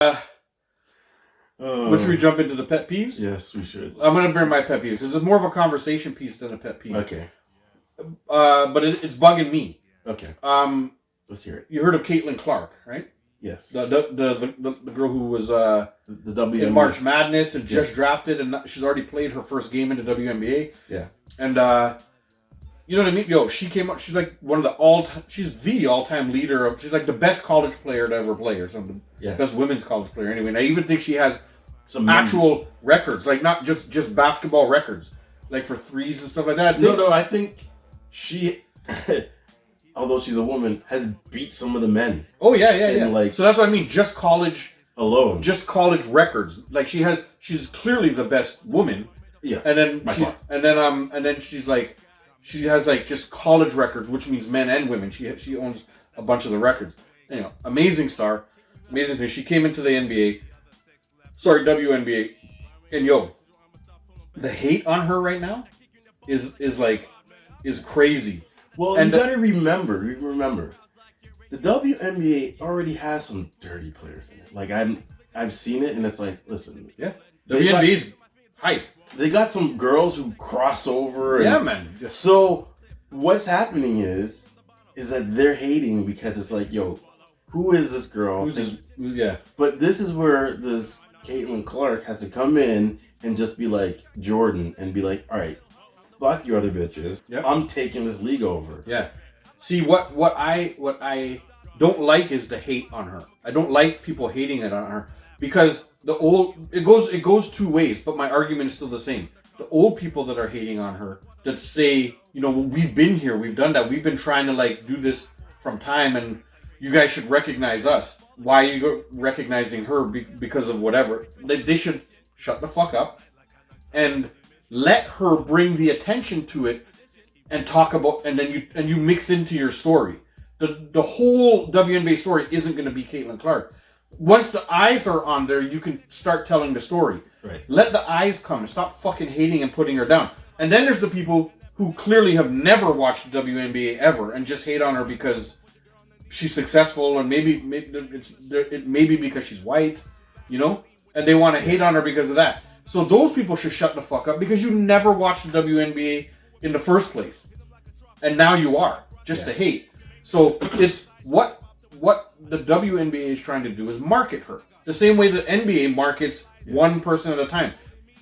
Should we jump into the pet peeves? Yes, we should. I'm going to bring my pet peeves because it's more of a conversation piece than a pet peeve. Okay. But it's bugging me. Okay. Let's hear it. You heard of Caitlin Clark, right? Yes. The girl who was the WNBA. in March Madness and just drafted, and she's already played her first game in the WNBA. Yeah. And you know what I mean? Yo, she came up. She's like one of the she's the all-time leader of. She's like the best college player to ever play, or something. Yeah. Best women's college player, anyway. And I even think she has some actual records, like not just basketball records, like for threes and stuff like that. I think she, although she's a woman, has beat some of the men. Oh yeah. Like, so that's what I mean. Just college alone. Just college records. Like she's clearly the best woman. Yeah. And then she's like. She has like just college records, which means men and women. She owns a bunch of the records. Anyway, amazing star, amazing thing. She came into the WNBA, and yo, the hate on her right now is crazy. Well, and you gotta remember, the WNBA already has some dirty players in it. Like I've seen it, and it's like, listen, yeah, WNBA's hype. They got some girls who cross over. Yeah, man. So what's happening is that they're hating because it's like, yo, who is this girl? Yeah. But this is where this Caitlin Clark has to come in and just be like Jordan and be like, all right, fuck you other bitches. Yep. I'm taking this league over. Yeah. See, what I don't like is the hate on her. I don't like people hating it on her because it goes two ways, but my argument is still the same. The old people that are hating on her that say, you know, we've been here, we've done that, we've been trying to like do this from time, and you guys should recognize us. Why are you recognizing her because of whatever? They should shut the fuck up and let her bring the attention to it and talk about, and then you mix into your story. The whole WNBA story isn't going to be Caitlin Clark. Once the eyes are on there, you can start telling the story. Right. Let the eyes come and stop fucking hating and putting her down. And then there's the people who clearly have never watched the WNBA ever and just hate on her because she's successful, and maybe because she's white, you know, and they want to hate on her because of that. So those people should shut the fuck up because you never watched the WNBA in the first place, and now you are just to hate. So it's what the WNBA is trying to do is market her the same way the NBA markets one person at a time.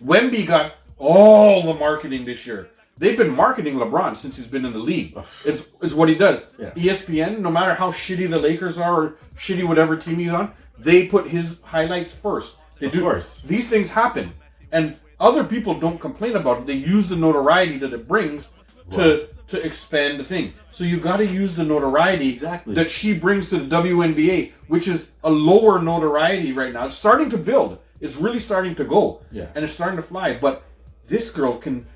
Wemby got all the marketing this year. They've been marketing LeBron since he's been in the league. It's what he does. Yeah. ESPN, no matter how shitty the Lakers are or shitty whatever team he's on, they put his highlights first. Of course. These things happen. And other people don't complain about it. They use the notoriety that it brings to expand the thing. So you got to use the notoriety that she brings to the WNBA, which is a lower notoriety right now. It's starting to build. It's really starting to go. Yeah. And it's starting to fly. But this girl can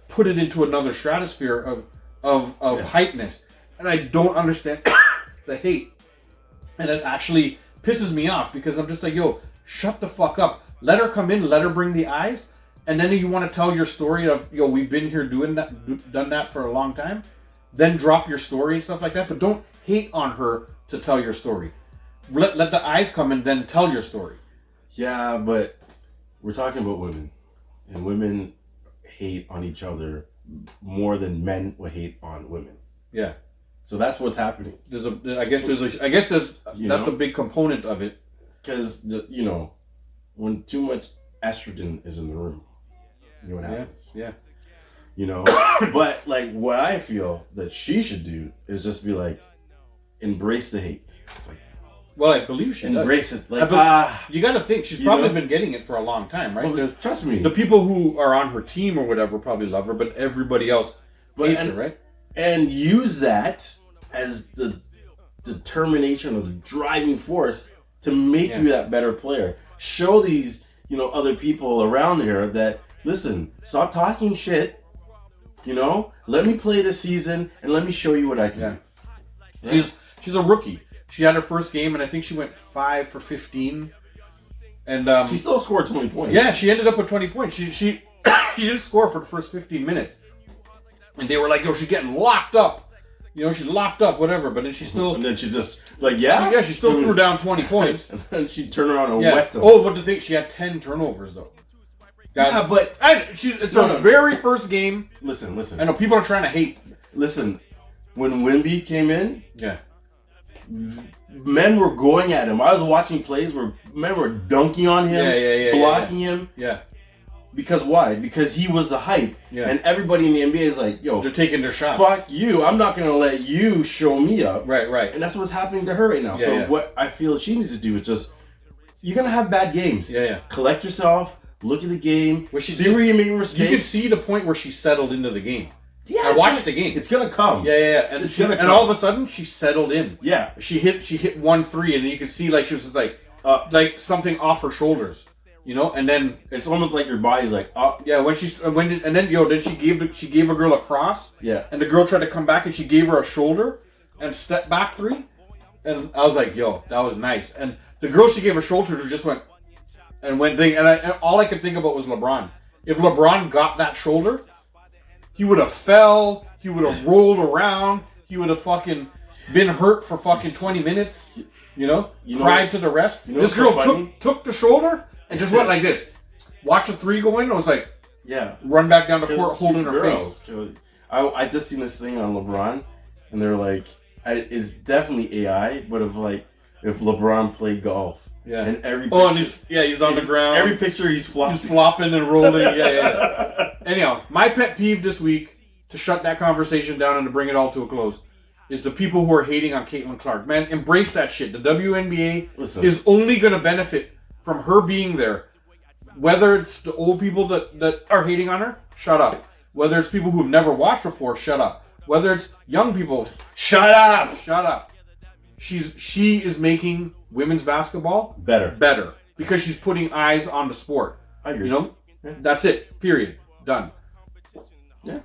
put it into another stratosphere of hypeness. And I don't understand the hate. And it actually pisses me off because I'm just like, yo, shut the fuck up. Let her come in, let her bring the eyes. And then you want to tell your story of, yo, we've been here done that for a long time. Then drop your story and stuff like that. But don't hate on her to tell your story. Let the eyes come and then tell your story. Yeah, but we're talking about women. And women hate on each other more than men would hate on women. Yeah. So that's what's happening. That's a big component of it. Because, you know, when too much estrogen is in the room, you know what happens. Yeah. You know, but like what I feel that she should do is just be like, embrace the hate. It's like, well, I believe she embrace does. it. Like, you got to think she's probably been getting it for a long time, right? Well, trust me, the people who are on her team or whatever probably love her, but everybody else hates her, right? And use that as the determination or the driving force to make you that better player. Show these, you know, other people around here that, listen, stop talking shit, you know, let me play this season and let me show you what I can do. Right? She's a rookie. She had her first game and I think she went 5 for 15. And she still scored 20 points. Yeah, she ended up with 20 points. She didn't score for the first 15 minutes. And they were like, yo, she's getting locked up. You know, she's locked up, whatever, but then she still... And then she just, like, yeah? She still threw down 20 points. And then she turned around and wet them. Oh, but the thing, she had 10 turnovers, though. Guys, yeah, but... It's her very first game. Listen. I know, people are trying to hate. Listen, when Wimby came in... Yeah. Men were going at him. I was watching plays where men were dunking on him, blocking him. Yeah. Because why? Because he was the hype. Yeah. And everybody in the NBA is like, yo, they're taking their shots. Fuck you. I'm not going to let you show me up. Right. And that's what's happening to her right now. What I feel she needs to do is just, you're going to have bad games. Yeah. Collect yourself, look at the game, see where you made mistakes. You could see the point where she settled into the game. Yeah, I watched the game. It's gonna come. Yeah. And all of a sudden, she settled in. Yeah. She hit 1-3, and you could see like she was just like something off her shoulders, you know. And then it's almost like your body's like up. Yeah. Then she gave a girl a cross. Yeah. And the girl tried to come back, and she gave her a shoulder and step back 3. And I was like, yo, that was nice. And the girl she gave a shoulder to just went thing. And all I could think about was LeBron. If LeBron got that shoulder, he would have fell. He would have rolled around. He would have fucking been hurt for fucking 20 minutes. You know cried to the refs. This girl took the shoulder and just went like this. Watch the 3 go in. I was like, run back down the court holding her face. I just seen this thing on LeBron, and they're like, it's definitely AI, but if LeBron played golf. Yeah. And every picture, and he's on the ground. Every picture he's flopping. He's flopping and rolling. Yeah. Anyhow, my pet peeve this week, to shut that conversation down and to bring it all to a close, is the people who are hating on Caitlin Clark. Man, embrace that shit. The WNBA is only going to benefit from her being there. Whether it's the old people that are hating on her, shut up. Whether it's people who've never watched before, shut up. Whether it's young people, shut up. She is making women's basketball better because she's putting eyes on the sport. I agree. You know, that's it. Period. Done. Yeah.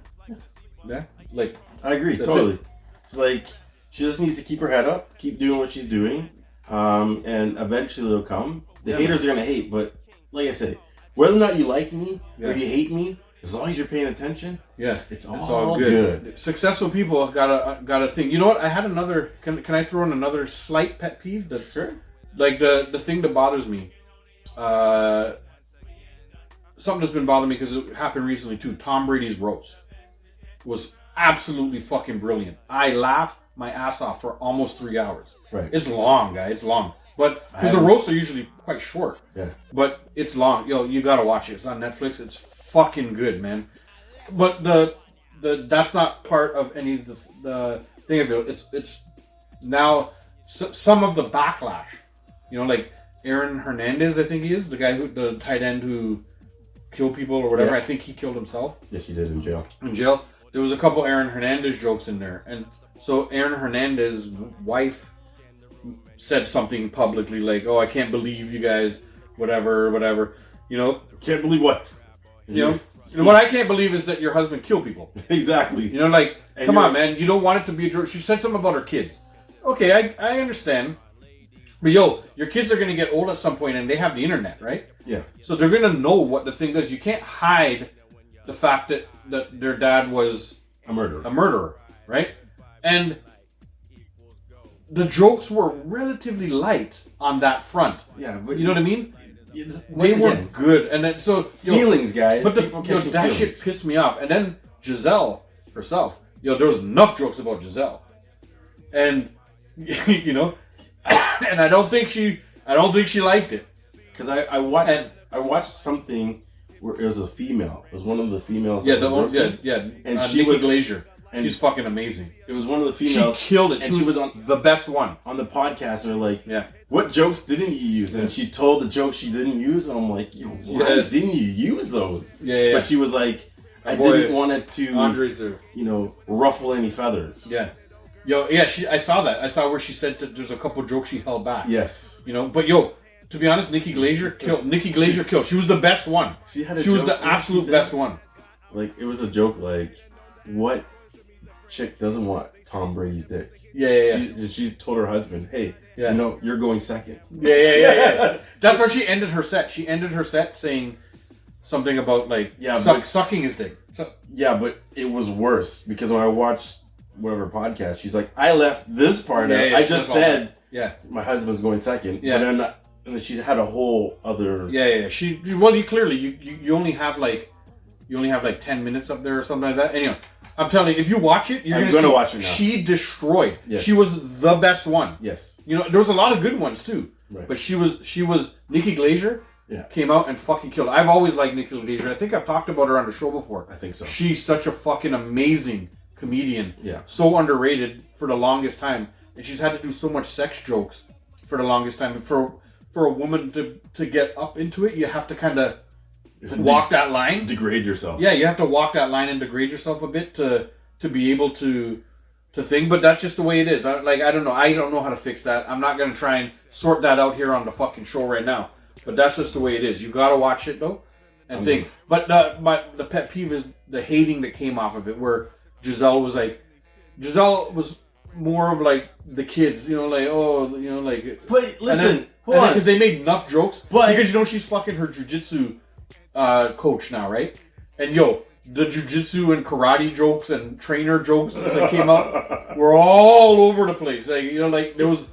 Like, I agree totally. It's like she just needs to keep her head up, keep doing what she's doing, and eventually it'll come. The haters are gonna hate, but like I say, whether or not you like me or you hate me, as long as you're paying attention, it's all good. Successful people gotta think. You know what? I had another. Can I throw in another slight pet peeve? That's sure. Like the thing that bothers me. Something that's been bothering me because it happened recently too. Tom Brady's roast was absolutely fucking brilliant. I laughed my ass off for almost 3 hours. Right. It's long, guys. It's long. But because the roasts are usually quite short. Yeah. But it's long. Yo, you gotta watch it. It's on Netflix. It's fucking good, man. But the that's not part of any of the thing of it. It's now some of the backlash. You know, like Aaron Hernandez, I think he is the tight end who killed people or whatever. Yeah. I think he killed himself. Yes, he did in jail. There was a couple Aaron Hernandez jokes in there, and so Aaron Hernandez's wife said something publicly like, "Oh, I can't believe you guys, whatever." You know, can't believe what? You know, what I can't believe is that your husband killed people. Exactly. You know, like, come on, man. You don't want it to be a joke. She said something about her kids. Okay, I understand. But yo, your kids are gonna get old at some point, and they have the internet, right? Yeah. So they're gonna know what the thing is. You can't hide the fact that their dad was a murderer. A murderer, right? And the jokes were relatively light on that front. Yeah, but you know what I mean? They were good, and then feelings, guys. But that shit pissed me off. And then Giselle herself, there was enough jokes about Giselle, and you know, and I don't think she liked it. Because I watched something where it was a female. It was one of the females. Yeah, and she Nikki was Glazier. She's fucking amazing. It was one of the females. She killed it. And she was on the best one on the podcast. And they're like, what jokes didn't you use? And she told the jokes she didn't use. And I'm like, why didn't you use those? Yeah. But she was like, I didn't want it to, ruffle any feathers. Yeah. I saw that. I saw where she said that there's a couple jokes she held back. Yes. But to be honest, Nikki Glazier killed. She was the best one. She was the absolute best one. Like, it was a joke like, what chick doesn't want Tom Brady's dick? Yeah. She told her husband, hey, you're going second. Yeah. That's how she ended her set. She ended her set saying something about, like, sucking his dick. Yeah, but it was worse because when I watched whatever podcast. She's like, I left this part out. I just said my husband's going second. Yeah. But and then she's had a whole other. Yeah. You only have like 10 minutes up there or something like that. Anyway, I'm telling you, if you watch it, I'm gonna watch it now. She destroyed. Yes. She was the best one. Yes. You know, there was a lot of good ones too. Right. But she was Nikki Glaser. Yeah. Came out and fucking killed. I've always liked Nikki Glaser. I think I've talked about her on the show before. I think so. She's such a fucking amazing comedian. Yeah. So underrated for the longest time, and she's had to do so much sex jokes for the longest time. And for a woman to get up into it, you have to kind of walk that line. Degrade yourself. Yeah, you have to walk that line and degrade yourself a bit to be able to think. But that's just the way it is. I don't know. I don't know how to fix that. I'm not going to try and sort that out here on the fucking show right now. But that's just the way it is. You got to watch it though and think. But the pet peeve is the hating that came off of it, where Giselle was more of like the kids, you know, like, oh, you know, like. But listen, hold on, because they made enough jokes. But because you know she's fucking her jiu-jitsu coach now, right? And the jiu-jitsu and karate jokes and trainer jokes that came out were all over the place. Like, you know, like there was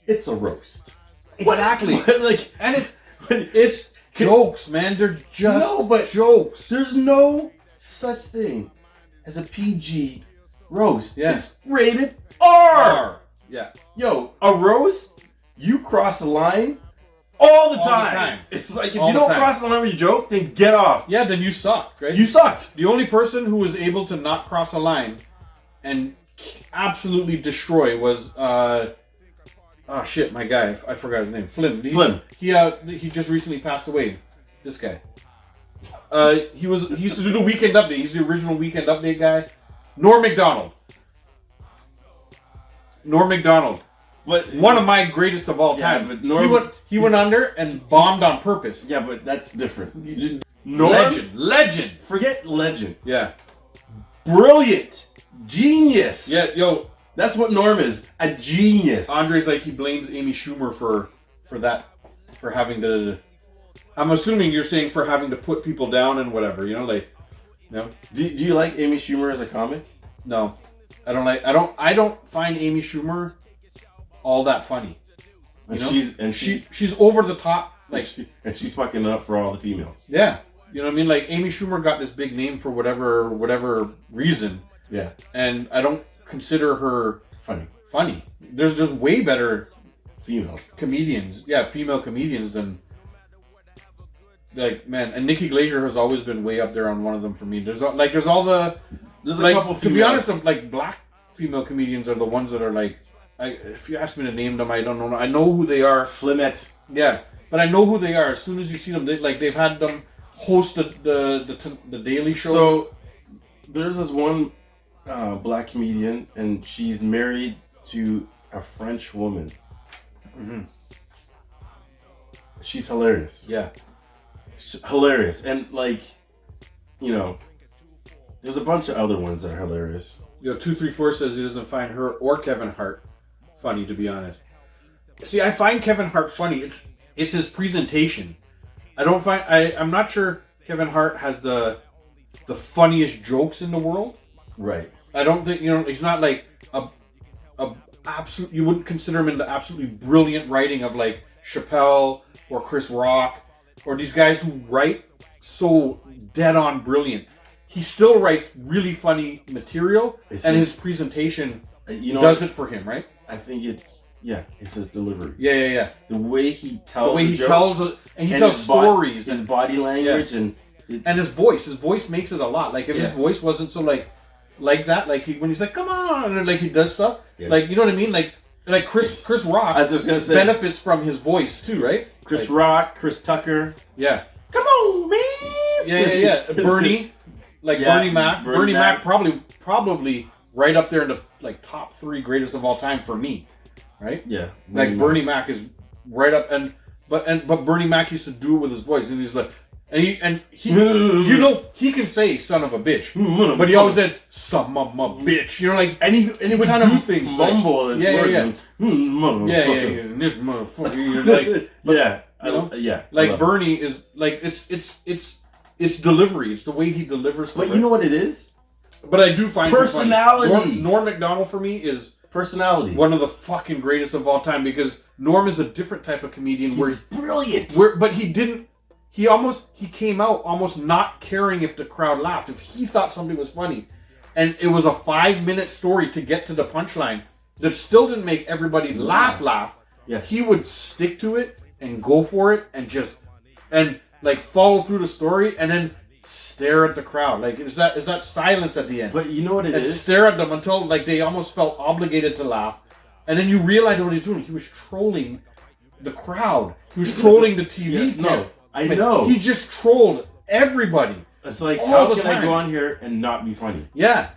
it's a roast. Exactly. Like, and it's jokes, man. They're just jokes. There's no such thing as a PG roast. Yeah. It's rated R. Yeah. Yo, a roast, you cross the line all the time. It's like, if you don't cross the line with your joke, then get off. Yeah, then you suck, right? You suck. The only person who was able to not cross a line and absolutely destroy was oh shit, my guy, I forgot his name. Flynn. He just recently passed away. This guy. He used to do the Weekend Update. He's the original Weekend Update guy. Norm Macdonald. But one of my greatest of all time. But he went under and bombed on purpose. Yeah, but that's different. Legend. Forget legend. Yeah. Brilliant. Genius. Yeah, yo. That's what Norm is. A genius. Andre's like, he blames Amy Schumer for having to. I'm assuming you're saying for having to put people down and whatever, you know, like, no. Do you like Amy Schumer as a comic? No, I don't find Amy Schumer all that funny. You know? She's over the top, like, and she's fucking up for all the females. Yeah, you know what I mean. Like, Amy Schumer got this big name for whatever reason. Yeah, and I don't consider her funny. There's just way better female comedians. Yeah, female comedians than, like, man. And Nikki Glaser has always been way up there on one of them for me. There's a couple. To be honest, like, black female comedians are the ones that are like. If you ask me to name them, I don't know. I know who they are. Flimette. Yeah, but I know who they are as soon as you see them. They've had them host the Daily Show. So there's this one black comedian, and she's married to a French woman. Mm-hmm. She's hilarious. Yeah, she's hilarious, and like, you know, there's a bunch of other ones that are hilarious. 234 says he doesn't find her or Kevin Hart funny, to be honest. See, I find Kevin Hart funny. It's his presentation. I'm not sure Kevin Hart has the funniest jokes in the world. Right. I don't think, he's not like a absolute, you wouldn't consider him in the absolutely brilliant writing of like Chappelle or Chris Rock or these guys who write so dead on brilliant. He still writes really funny material, and his presentation does it for him, right? I think it's his delivery. Yeah. The way he tells he tells stories, his body language, and his voice. His voice makes it a lot. Like, if his voice wasn't so like that, like when he's like, "Come on," and like he does stuff, like, you know what I mean, like Chris Rock. I was just gonna say, benefits from his voice too, right? Chris Rock, Chris Tucker. Yeah. Come on, man. Yeah. Bernie. Like, Bernie Mac. Bernie Mac probably right up there in the like top 3 greatest of all time for me, right? Yeah. Bernie Mac is right up, but Bernie Mac used to do it with his voice, and he's like, he he can say "son of a bitch," but he always said "son of a bitch," like, and he would kind do of things mumble like, yeah. This motherfucker, like, like Bernie is like, it's delivery. It's the way he delivers stuff. But you know what it is? But I do find personality. Norm Macdonald for me is personality. One of the fucking greatest of all time because Norm is a different type of comedian. He's brilliant. But he didn't. He came out almost not caring if the crowd laughed. If he thought something was funny, and it was a 5-minute story to get to the punchline that still didn't make everybody laugh. Yeah. He would stick to it and go for it and like follow through the story and then stare at the crowd. Like is that silence at the end? But you know what it and is? Stare at them until like they almost felt obligated to laugh, and then you realize what he's doing. He was trolling the crowd. He was trolling the TV. Yeah, no, I know. He just trolled everybody. It's like, all how the can I time. go on here and not be funny? Yeah.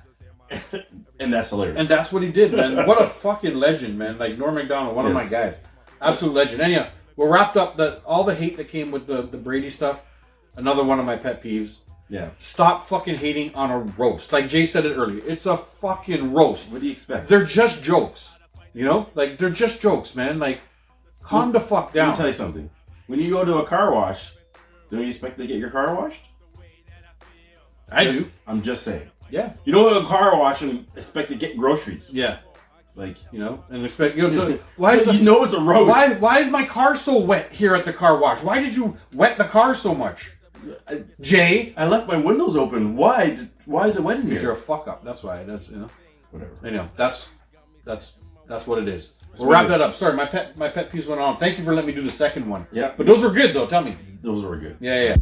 And that's hilarious. And that's what he did, man. What a fucking legend, man. Like Norm Macdonald, one of my guys. Absolute legend. Anyhow, we're wrapped up all the hate that came with the Brady stuff. Another one of my pet peeves. Yeah. Stop fucking hating on a roast. Like Jay said it earlier. It's a fucking roast. What do you expect? They're just jokes. You know? Like, they're just jokes, man. Like, calm the fuck down. Let me tell you something. When you go to a car wash, don't you expect to get your car washed? I do. I'm just saying. Yeah. You don't go to a car wash and expect to get groceries. Yeah. Like, you know, and expect why is you know it's a roast. Why is my car so wet here at the car wash? Why did you wet the car so much? Jay, I left my windows open. Why is it wet in here? Because you're a fuck up. That's why. That's whatever. You know, that's what it is. We'll wrap that up. Sorry, my pet peeves went on. Thank you for letting me do the second one. Yeah. But those were good though. Tell me. Those were good. Yeah.